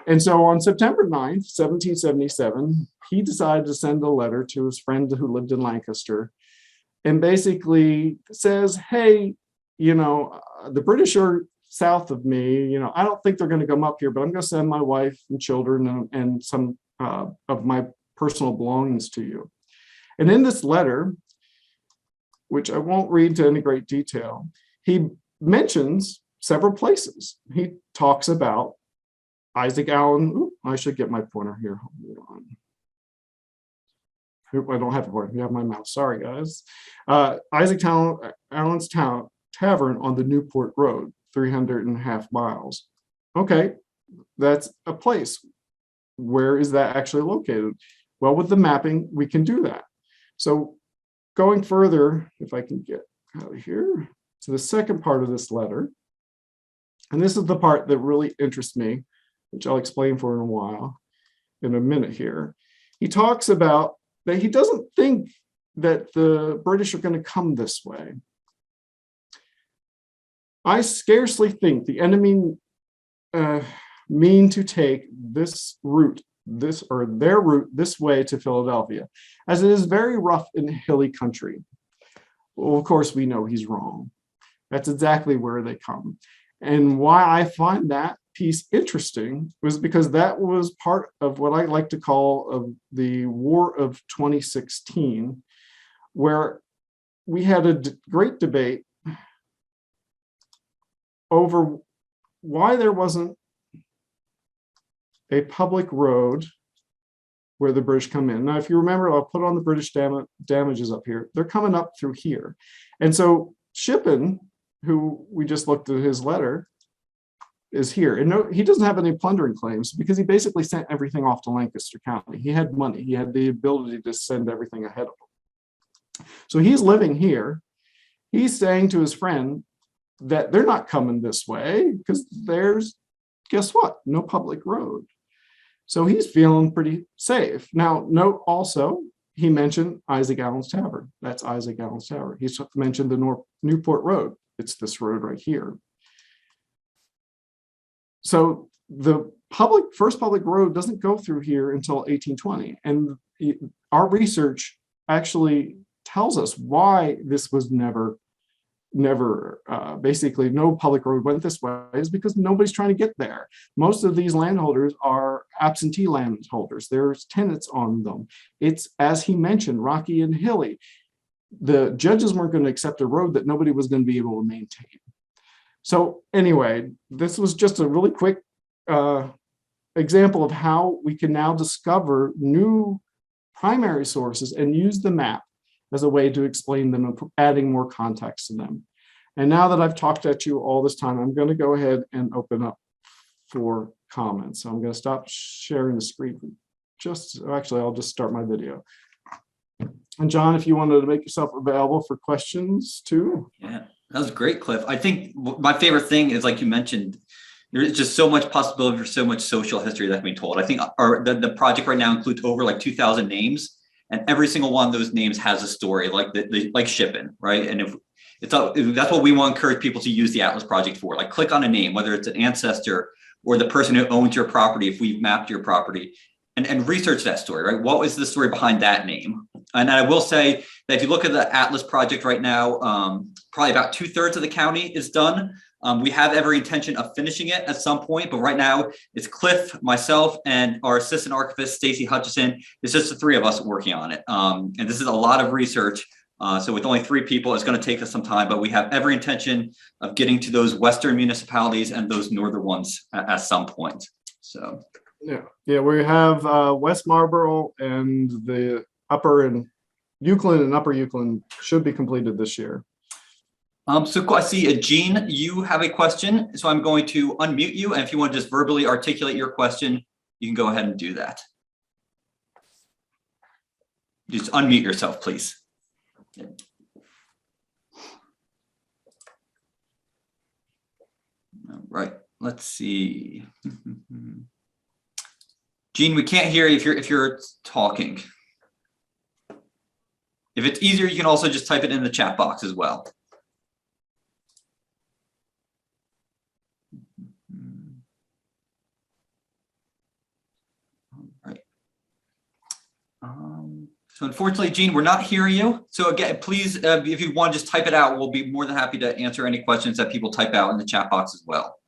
And so on September 9th, 1777, he decided to send a letter to his friend who lived in Lancaster and basically says, hey, the British are south of me. I don't think they're going to come up here, but I'm going to send my wife and children and some of my personal belongings to you. And in this letter, which I won't read to any great detail, he mentions several places. He talks about Isaac Allen. I should get my pointer here. Hold on. I don't have a pointer. I have my mouse. Sorry, guys. Isaac Allen's Tavern on the Newport Road, 3.5 miles. Okay, that's a place. Where is that actually located? Well, with the mapping, we can do that. So going further, if I can get out of here to the second part of this letter, and this is the part that really interests me, which I'll explain for in a minute here. He talks about that he doesn't think that the British are going to come this way. I scarcely think the enemy mean to take this route, their route this way to Philadelphia, as it is very rough and hilly country. Well, of course, we know he's wrong. That's exactly where they come. And why I find that piece interesting was because that was part of what I like to call of the War of 2016, where we had a great debate over why there wasn't a public road where the British come in. Now, if you remember, I'll put on the British damages up here. They're coming up through here. And so Shippen, who we just looked at his letter, is here. And no, he doesn't have any plundering claims because he basically sent everything off to Lancaster County. He had money. He had the ability to send everything ahead of him. So he's living here. He's saying to his friend that they're not coming this way because there's, guess what? No public road. So he's feeling pretty safe. Now, note also, he mentioned Isaac Allen's Tavern. That's Isaac Allen's Tavern. He's mentioned the Newport Road. It's this road right here. So the first public road doesn't go through here until 1820. And our research actually tells us why this was never basically no public road went this way is because nobody's trying to get there. Most of these landholders are absentee landholders. There's tenants on them. It's, as he mentioned, rocky and hilly. The judges weren't going to accept a road that nobody was going to be able to maintain. So anyway, this was just a really quick example of how we can now discover new primary sources and use the map as a way to explain them and adding more context to them. And now that I've talked at you all this time, I'm going to go ahead and open up for comments. So I'm going to stop sharing the screen. Actually, I'll just start my video. And John, if you wanted to make yourself available for questions too. Yeah, that was great, Cliff. I think my favorite thing is, like you mentioned, there's just so much possibility for so much social history that can be told. I think the project right now includes over like 2,000 names. And every single one of those names has a story, like like Shippen, right? And if that's what we want to encourage people to use the Atlas Project for. Like, click on a name, whether it's an ancestor or the person who owns your property, if we've mapped your property, and research that story, right? What was the story behind that name? And I will say that if you look at the Atlas Project right now, probably about 2/3 of the county is done. We have every intention of finishing it at some point, but right now it's Cliff, myself, and our assistant archivist, Stacy Hutchison. It's just the three of us working on it. And this is a lot of research. So with only 3 people, it's going to take us some time, but we have every intention of getting to those Western municipalities and those Northern ones at some point. So. Yeah, we have West Marlboro and the Upper and Euclid and Upper Euclid should be completed this year. So I see, Jean, you have a question, so I'm going to unmute you, and if you want to just verbally articulate your question, you can go ahead and do that. Just unmute yourself, please. All right, let's see. Jean, we can't hear you if you're talking. If it's easier, you can also just type it in the chat box as well. So unfortunately, Jean, we're not hearing you. So again, please, if you want to just type it out, we'll be more than happy to answer any questions that people type out in the chat box as well.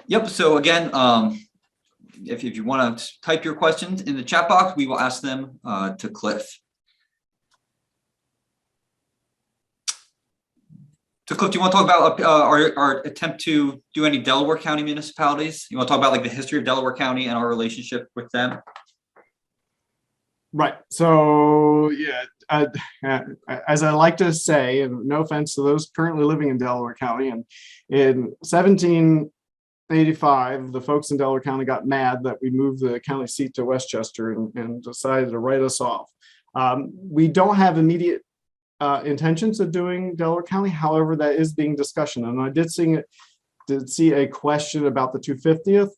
Yep, so again, if you want to type your questions in the chat box, we will ask them to Cliff. So Cliff, do you want to talk about our attempt to do any Delaware County municipalities? You want to talk about like the history of Delaware County and our relationship with them? Right. So yeah, as I like to say, and no offense to those currently living in Delaware County, and in 1785, the folks in Delaware County got mad that we moved the county seat to Westchester and decided to write us off. We don't have immediate intentions of doing Delaware County. However, that is being discussion. And I did see a question about the 250th.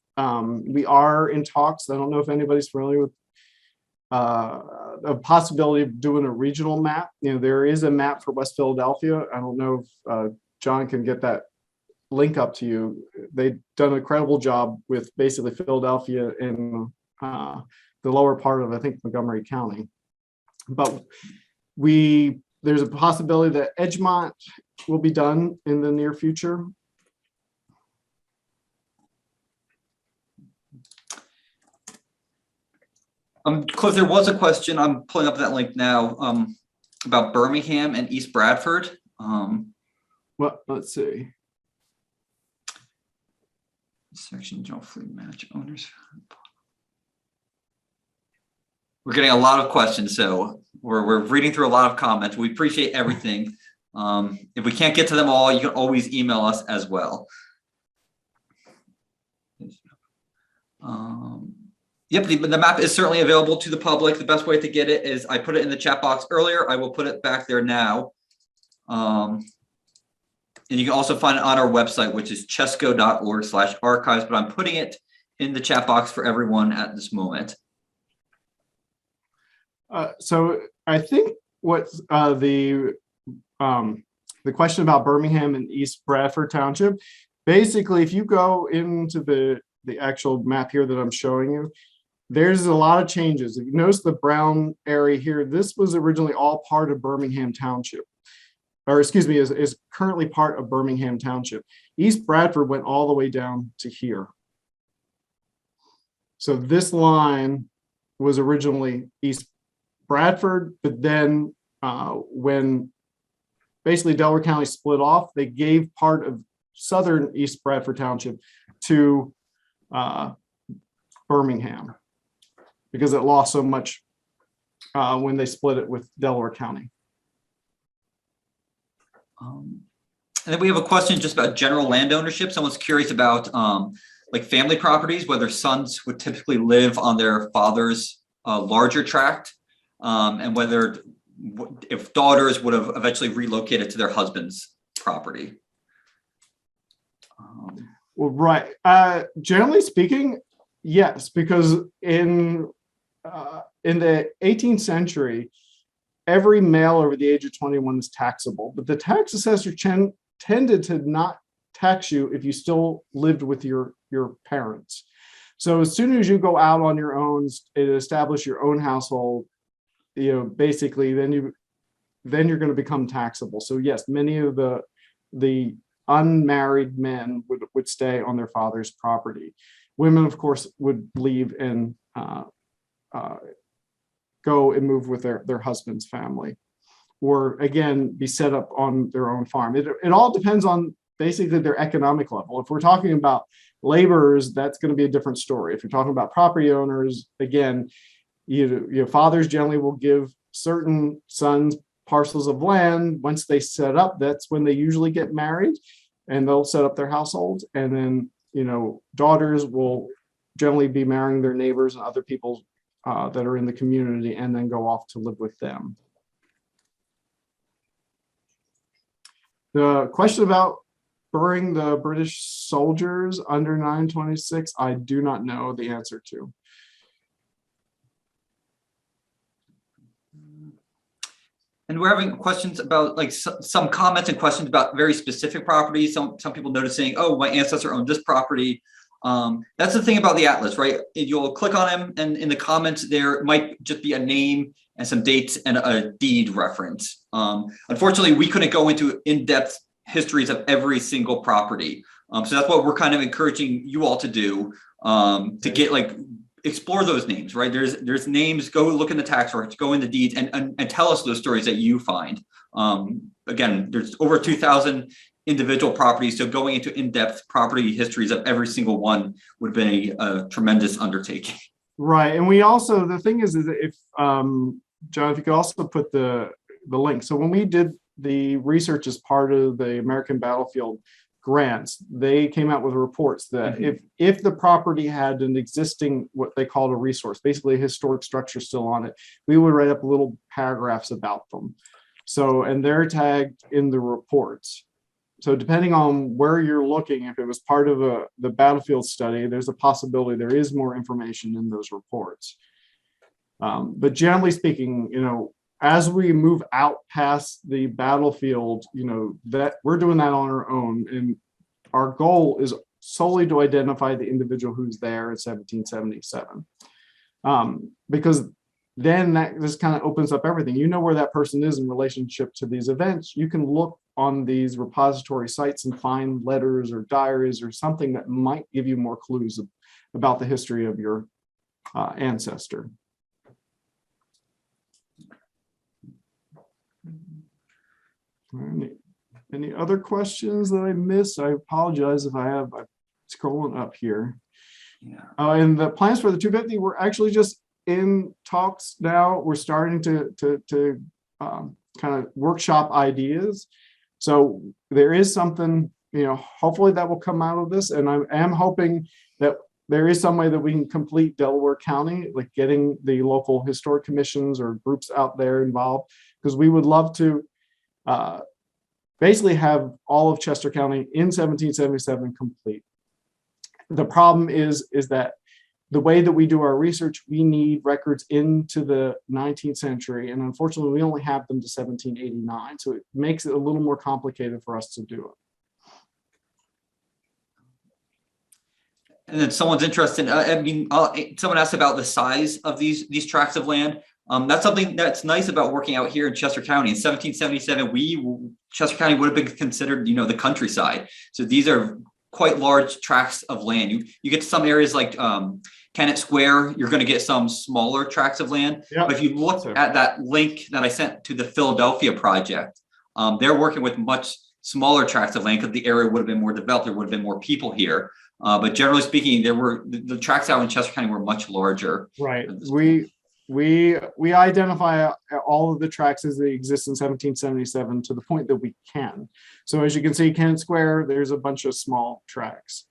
We are in talks. I don't know if anybody's familiar with a possibility of doing a regional map. You know, there is a map for West Philadelphia. I don't know if John can get that link up to you. They've done an incredible job with basically Philadelphia in the lower part of, I think, Montgomery County. But there's a possibility that Edgemont will be done in the near future. Cliff, there was a question, I'm pulling up that link now, about Birmingham and East Bradford. Well, let's see. Section general fleet match owners. We're getting a lot of questions, so we're reading through a lot of comments. We appreciate everything. If we can't get to them all, you can always email us as well. Yep, the map is certainly available to the public. The best way to get it is I put it in the chat box earlier. I will put it back there now. And you can also find it on our website, which is chesco.org/archives, but I'm putting it in the chat box for everyone at this moment. So I think what the question about Birmingham and East Bradford Township, basically, if you go into the actual map here that I'm showing you, there's a lot of changes. If you notice the brown area here, this was originally all part of Birmingham Township, or excuse me, is currently part of Birmingham Township. East Bradford went all the way down to here. So this line was originally East Bradford, but then when basically Delaware County split off, they gave part of southern East Bradford Township to Birmingham because it lost so much when they split it with Delaware County. And then we have a question just about general land ownership. Someone's curious about like family properties, whether sons would typically live on their father's larger tract, and whether if daughters would have eventually relocated to their husband's property. Well, right. Generally speaking, yes, because in the 18th century, every male over the age of 21 is taxable, but the tax assessor tended to not tax you if you still lived with your parents. So as soon as you go out on your own and establish your own household, basically then you're going to become taxable. So yes, many of the unmarried men would stay on their father's property. Women, of course, would leave and go and move with their husband's family, or again, be set up on their own farm. It all depends on basically their economic level. If we're talking about laborers, that's going to be a different story. If you're talking about property owners, again, your fathers generally will give certain sons parcels of land. Once they set up, that's when they usually get married and they'll set up their households. And then, daughters will generally be marrying their neighbors and other people that are in the community and then go off to live with them. The question about burying the British soldiers under 926, I do not know the answer to. And we're having questions about like some comments and questions about very specific properties. Some people noticing, oh, my ancestor owned this property. That's the thing about the atlas, right? You'll click on him and in the comments there might just be a name and some dates and a deed reference. Unfortunately, we couldn't go into in-depth histories of every single property. So that's what we're kind of encouraging you all to do, to get explore those names, right? There's names, go look in the tax records, go in the deeds and tell us those stories that you find. Again, there's over 2,000 individual properties. So going into in-depth property histories of every single one would have been a tremendous undertaking. Right. And we also, the thing is if, John, if you could also put the link. So when we did the research as part of the American Battlefield grants, they came out with reports that if the property had an existing, what they called a resource, basically a historic structure still on it, we would write up little paragraphs about them. So, and they're tagged in the reports. So depending on where you're looking, if it was part of the battlefield study, there's a possibility there is more information in those reports. But generally speaking, as we move out past the battlefield, that we're doing that on our own. And our goal is solely to identify the individual who's there in 1777. Because then that just kind of opens up everything. You know where that person is in relationship to these events. You can look on these repository sites and find letters or diaries or something that might give you more clues about the history of your ancestor. Any other questions that I missed? I apologize if I have. I'm scrolling up here. Yeah. And the plans for the 250, we're actually just in talks now. We're starting to kind of workshop ideas. So there is something, hopefully that will come out of this. And I am hoping that there is some way that we can complete Delaware County, like getting the local historic commissions or groups out there involved, because we would love to basically have all of Chester County in 1777 complete. The problem is that the way that we do our research, we need records into the 19th century. And unfortunately, we only have them to 1789. So it makes it a little more complicated for us to do it. And then someone's interested, someone asked about the size of these tracts of land. That's something that's nice about working out here in Chester County. In 1777, Chester County would have been considered, the countryside. So these are quite large tracts of land. You get to some areas like Kennett Square, you're going to get some smaller tracts of land. Yep. But if you look at that link that I sent to the Philadelphia project, they're working with much smaller tracts of land because the area would have been more developed. There would have been more people here. But generally speaking, the tracts out in Chester County were much larger. Right. We identify all of the tracts as they exist in 1777 to the point that we can. So as you can see, Kennett Square, there's a bunch of small tracts.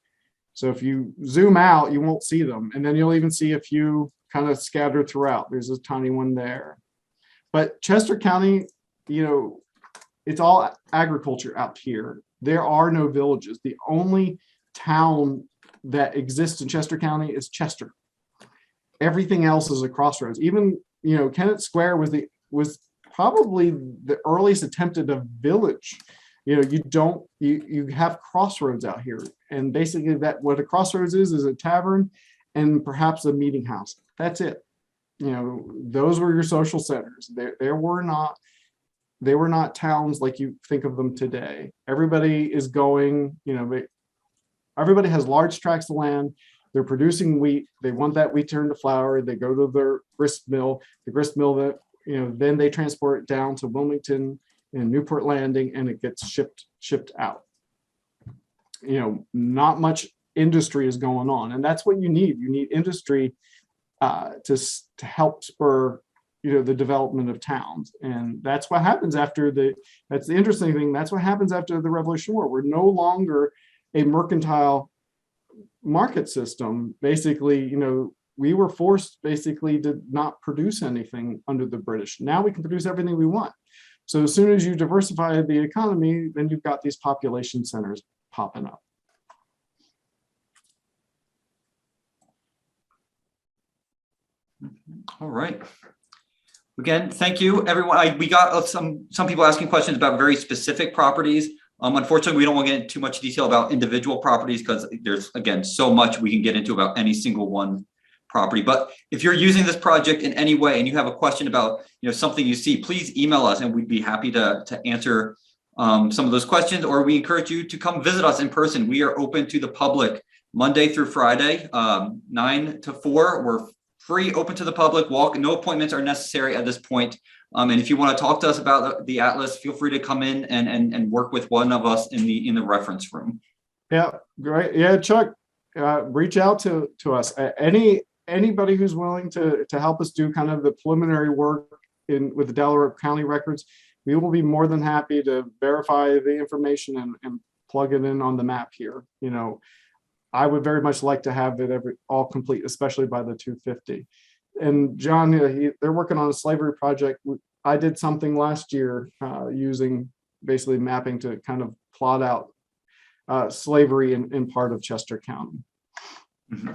So if you zoom out, you won't see them. And then you'll even see a few kind of scattered throughout. There's a tiny one there. But Chester County, it's all agriculture out here. There are no villages. The only town that exists in Chester County is Chester. Everything else is a crossroads. Even, Kennett Square was probably the earliest attempt at a village. You have crossroads out here. And basically what a crossroads is a tavern and perhaps a meeting house. That's it. Those were your social centers. They were not towns like you think of them today. Everybody is going, everybody has large tracts of land. They're producing wheat. They want that wheat turned to flour. They go to their grist mill. The grist mill that, then they transport it down to Wilmington and Newport Landing, and it gets shipped out. Not much industry is going on, and that's what you need. You need industry to help spur, the development of towns, and that's what happens after that's the interesting thing. That's what happens after the Revolutionary War. We're no longer a mercantile market system. Basically, we were forced basically to not produce anything under the British. Now we can produce everything we want. So as soon as you diversify the economy, then you've got these population centers popping up. All right. Again, thank you, everyone. We got some people asking questions about very specific properties. Unfortunately, we don't want to get into too much detail about individual properties because there's, again, so much we can get into about any single one property. But if you're using this project in any way and you have a question about something you see, please email us and we'd be happy to answer some of those questions, or we encourage you to come visit us in person. We are open to the public Monday through Friday, 9 to 4. We're free, open to the public. No appointments are necessary at this point. And if you want to talk to us about the Atlas, feel free to come in and work with one of us in the reference room. Yeah, great. Yeah, Chuck, reach out to us. Anybody who's willing to help us do kind of the preliminary work with the Delaware County records, we will be more than happy to verify the information and plug it in on the map here. I would very much like to have it all complete, especially by the 250. And John, they're working on a slavery project. I did something last year using basically mapping to kind of plot out slavery in part of Chester County. Mm-hmm.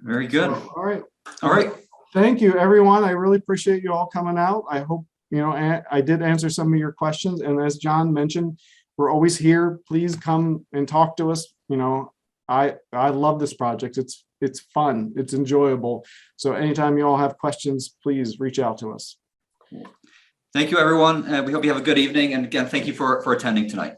Very good. So, all right. All right. Thank you, everyone. I really appreciate you all coming out. I hope, I did answer some of your questions. And as John mentioned, we're always here. Please come and talk to us. I love this project. It's it's fun, it's enjoyable. So anytime you all have questions, please reach out to us. Thank you, everyone. We hope you have a good evening. And again, thank you for attending tonight.